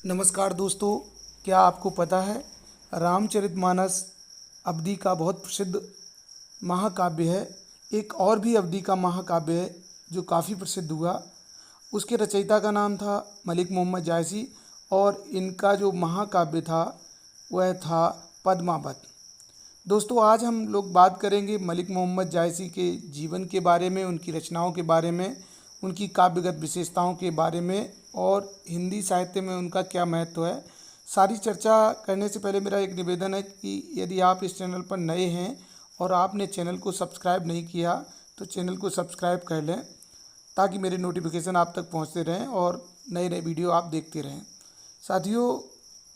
नमस्कार दोस्तों, क्या आपको पता है रामचरितमानस अवधि का बहुत प्रसिद्ध महाकाव्य है। एक और भी अवधि का महाकाव्य है जो काफ़ी प्रसिद्ध हुआ। उसके रचयिता का नाम था मलिक मोहम्मद जायसी और इनका जो महाकाव्य था वह था पद्मावत। दोस्तों, आज हम लोग बात करेंगे मलिक मोहम्मद जायसी के जीवन के बारे में, उनकी रचनाओं के बारे में, उनकी काव्यगत विशेषताओं के बारे में और हिंदी साहित्य में उनका क्या महत्व है। सारी चर्चा करने से पहले मेरा एक निवेदन है कि यदि आप इस चैनल पर नए हैं और आपने चैनल को सब्सक्राइब नहीं किया तो चैनल को सब्सक्राइब कर लें ताकि मेरे नोटिफिकेशन आप तक पहुंचते रहें और नए नए वीडियो आप देखते रहें। साथियों,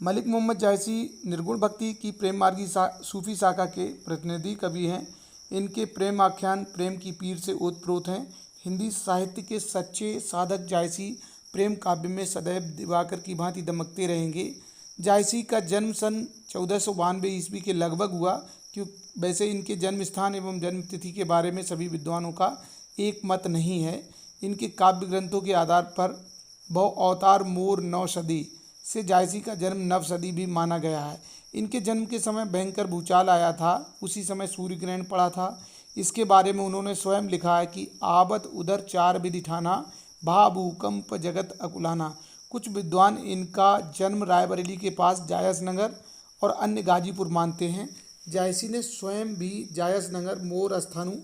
मलिक मोहम्मद जायसी निर्गुण भक्ति की प्रेम मार्गी सूफी शाखा के प्रतिनिधि कवि हैं। इनके प्रेम आख्यान प्रेम की पीर से ओतप्रोत हैं। हिंदी साहित्य के सच्चे साधक जायसी प्रेम काव्य में सदैव दिवाकर की भांति दमकते रहेंगे। जायसी का जन्म सन 1492 ईस्वी के लगभग हुआ। क्यों वैसे इनके जन्म स्थान एवं जन्म तिथि के बारे में सभी विद्वानों का एक मत नहीं है। इनके काव्य ग्रंथों के आधार पर भव अवतार मोर नौसदी से जायसी का जन्म नवसदी भी माना गया है। इनके जन्म के समय भयंकर भूचाल आया था, उसी समय सूर्य ग्रहण पड़ा था। इसके बारे में उन्होंने स्वयं लिखा है कि आवत उधर चार विधि ठाना, भा भूकंप जगत अकुलाना। कुछ विद्वान इनका जन्म रायबरेली के पास जायस नगर और अन्य गाजीपुर मानते हैं। जायसी ने स्वयं भी जायस नगर, मोर स्थानु,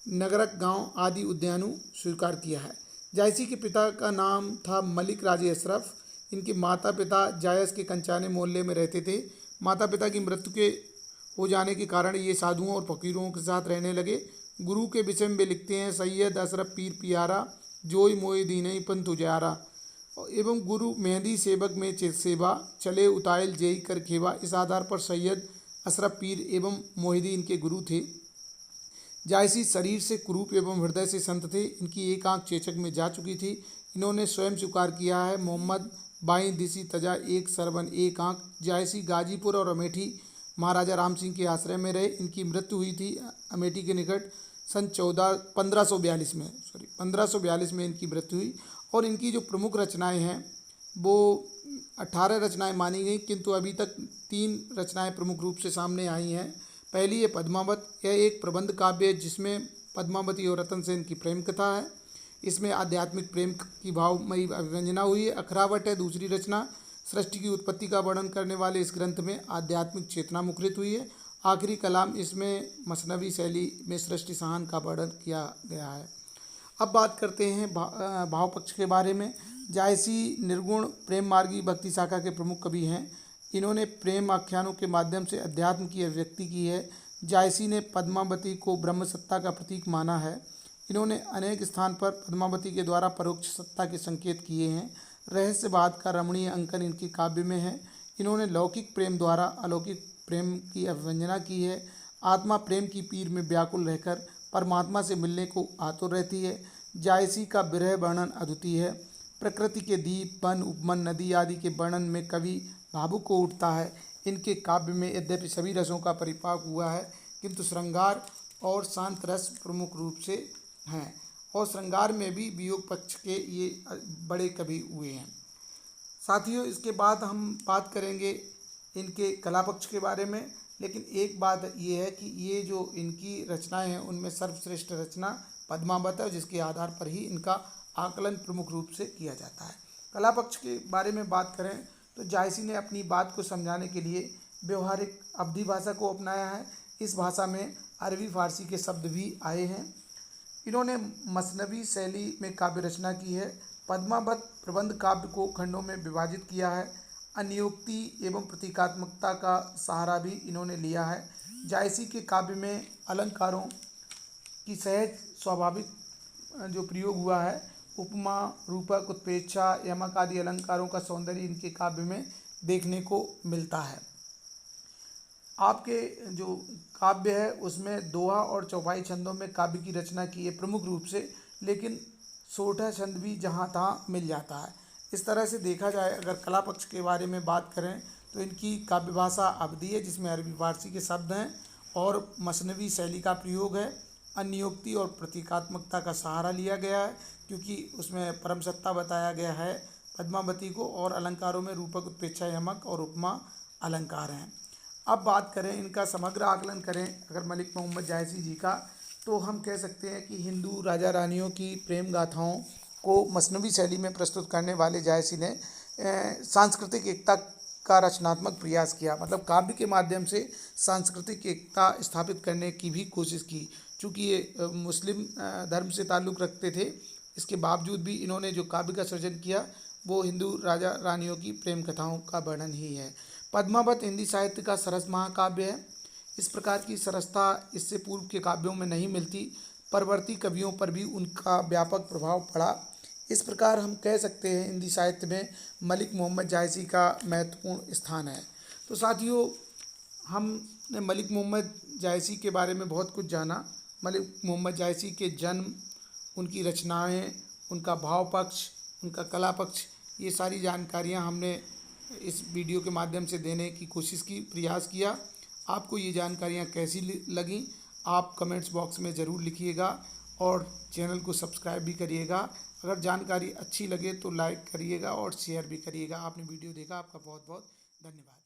नगरक गांव आदि उद्यानों स्वीकार किया है। जायसी के पिता का नाम था मलिक राजे अशरफ। इनके माता पिता जायस के कंचाने मोहल्ले में रहते थे। माता पिता की मृत्यु के हो जाने के कारण ये साधुओं और फकीरों के साथ रहने लगे। गुरु के विषय में लिखते हैं, सैयद अशरफ पीर पियारा जोई मोई दीनई पंथ उजारा एवं गुरु मेहंदी सेवक में चित सेवा चले उताइल जेई कर खेवा। इस आधार पर सैयद अशरफ पीर एवं मोहिदी इनके गुरु थे। जायसी शरीर से कुरूप एवं हृदय से संत थे। इनकी एक आंख चेचक में जा चुकी थी। इन्होंने स्वयं स्वीकार किया है, मोहम्मद बाई दिसी तजा एक सरवन एक आंख। जायसी गाजीपुर और अमेठी महाराजा राम सिंह के आश्रय में रहे। इनकी मृत्यु हुई थी अमेठी के निकट सन 1542 में इनकी मृत्यु हुई। और इनकी जो प्रमुख रचनाएं हैं वो 18 रचनाएं मानी गई, किंतु अभी तक 3 रचनाएं प्रमुख रूप से सामने आई हैं। पहली है पद्मावत। यह एक प्रबंध काव्य है जिसमें पद्मावती और रतन सेन की प्रेम कथा है। इसमें आध्यात्मिक प्रेम की भावमयी अभिव्यंजना हुई है। अखरावट है दूसरी रचना। सृष्टि की उत्पत्ति का वर्णन करने वाले इस ग्रंथ में आध्यात्मिक चेतना मुखरित हुई है। आखिरी कलाम इसमें मसनवी शैली में सृष्टि सहान का वर्णन किया गया है। अब बात करते हैं भाव पक्ष के बारे में। जायसी निर्गुण प्रेम मार्गी भक्ति शाखा के प्रमुख कवि हैं। इन्होंने प्रेम आख्यानों के माध्यम से अध्यात्म की अभिव्यक्ति की है। जायसी ने पद्मावती को ब्रह्म सत्ता का प्रतीक माना है। इन्होंने अनेक स्थान पर पद्मावती के द्वारा परोक्ष सत्ता के संकेत किए हैं। रहस्यवाद का रमणीय अंकन इनके काव्य में है। इन्होंने लौकिक प्रेम द्वारा अलौकिक प्रेम की अभिव्यंजना की है। आत्मा प्रेम की पीर में व्याकुल रहकर परमात्मा से मिलने को आतुर रहती है। जायसी का विरह वर्णन अद्वितीय है। प्रकृति के दीप, वन, उपवन, नदी आदि के वर्णन में कवि भावुक को उठता है। इनके काव्य में यद्यपि सभी रसों का परिपाक हुआ है, किंतु श्रृंगार और शांत रस प्रमुख रूप से हैं। और श्रृंगार में भी वियोग पक्ष के ये बड़े कवि हुए हैं। साथियों, इसके बाद हम बात करेंगे इनके कला पक्ष के बारे में। लेकिन एक बात ये है कि ये जो इनकी रचनाएं हैं उनमें सर्वश्रेष्ठ रचना पद्मावत है, जिसके आधार पर ही इनका आकलन प्रमुख रूप से किया जाता है। कला पक्ष के बारे में बात करें तो जायसी ने अपनी बात को समझाने के लिए व्यवहारिक अवधी भाषा को अपनाया है। इस भाषा में अरबी फारसी के शब्द भी आए हैं। इन्होंने मसनवी शैली में काव्य रचना की है। पद्मावत प्रबंध काव्य को खंडों में विभाजित किया है। अन्योक्ति एवं प्रतीकात्मकता का सहारा भी इन्होंने लिया है। जायसी के काव्य में अलंकारों की सहज स्वाभाविक जो प्रयोग हुआ है, उपमा, रूपक, उत्प्रेक्षा, यमक आदि अलंकारों का सौंदर्य इनके काव्य में देखने को मिलता है। आपके जो काव्य है उसमें दोहा और चौपाई छंदों में काव्य की रचना की है प्रमुख रूप से, लेकिन सोठा छंद भी जहाँ तहाँ मिल जाता है। इस तरह से देखा जाए, अगर कला पक्ष के बारे में बात करें तो इनकी काव्य भाषा अवधी है जिसमें अरबी फारसी के शब्द हैं और मसनवी शैली का प्रयोग है। अन्योक्ति और प्रतीकात्मकता का सहारा लिया गया है क्योंकि उसमें परम सत्ता बताया गया है पद्मावती को, और अलंकारों में रूपक, उत्प्रेक्षा, यमक और उपमा अलंकार हैं। अब बात करें इनका समग्र आकलन करें अगर मलिक मोहम्मद जायसी जी का, तो हम कह सकते हैं कि हिंदू राजा रानियों की प्रेम गाथाओं को मसनवी शैली में प्रस्तुत करने वाले जायसी ने सांस्कृतिक एकता का रचनात्मक प्रयास किया। मतलब काव्य के माध्यम से सांस्कृतिक एकता स्थापित करने की भी कोशिश की। चूँकि ये मुस्लिम धर्म से ताल्लुक़ रखते थे, इसके बावजूद भी इन्होंने जो काव्य का सृजन किया वो हिंदू राजा रानियों की प्रेम कथाओं का वर्णन ही है। पद्मावत हिंदी साहित्य का सरस महाकाव्य है। इस प्रकार की सरसता इससे पूर्व के काव्यों में नहीं मिलती। परवर्ती कवियों पर भी उनका व्यापक प्रभाव पड़ा। इस प्रकार हम कह सकते हैं हिंदी साहित्य में मलिक मोहम्मद जायसी का महत्वपूर्ण स्थान है। तो साथियों, हमने मलिक मोहम्मद जायसी के बारे में बहुत कुछ जाना। मलिक मोहम्मद जायसी के जन्म, उनकी रचनाएं, उनका भाव पक्ष, उनका कला पक्ष, ये सारी जानकारियां हमने इस वीडियो के माध्यम से देने की कोशिश की, प्रयास किया। आपको ये जानकारियां कैसी लगी आप कमेंट्स बॉक्स में ज़रूर लिखिएगा और चैनल को सब्सक्राइब भी करिएगा। अगर जानकारी अच्छी लगे तो लाइक करिएगा और शेयर भी करिएगा। आपने वीडियो देखा, आपका बहुत बहुत धन्यवाद।